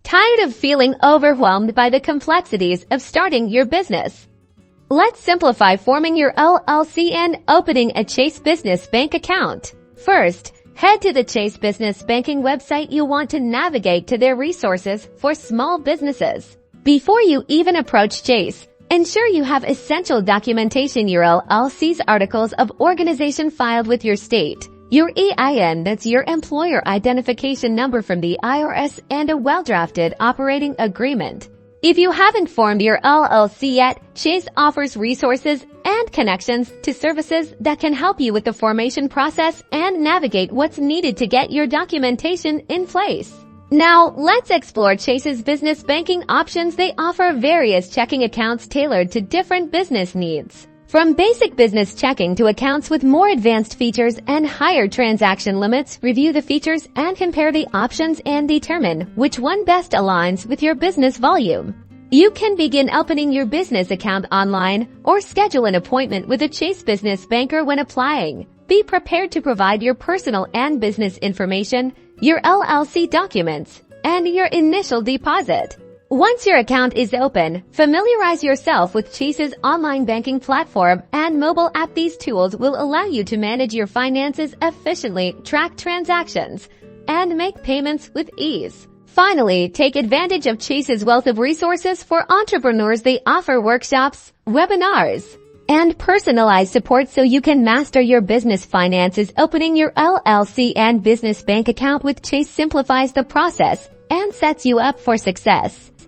Tired of feeling overwhelmed by the complexities of starting your business? Let's simplify forming your LLC and opening a Chase Business Bank account. First, head to the Chase Business Banking website. You want to navigate to their resources for small businesses. Before you even approach Chase, ensure you have essential documentation: your LLC's articles of organization filed with your state, your EIN, that's your employer identification number from the IRS, and a well-drafted operating agreement. If you haven't formed your LLC yet, Chase offers resources and connections to services that can help you with the formation process and navigate what's needed to get your documentation in place. Now, let's explore Chase's business banking options. They offer various checking accounts tailored to different business needs. From basic business checking to accounts with more advanced features and higher transaction limits, review the features and compare the options and determine which one best aligns with your business volume. You can begin opening your business account online or schedule an appointment with a Chase Business Banker when applying. Be prepared to provide your personal and business information, your LLC documents, and your initial deposit. Once your account is open, familiarize yourself with Chase's online banking platform and mobile app. These tools will allow you to manage your finances efficiently, track transactions, and make payments with ease. Finally, take advantage of Chase's wealth of resources for entrepreneurs. They offer workshops, webinars, and personalized support so you can master your business finances. Opening your LLC and business bank account with Chase simplifies the process and sets you up for success.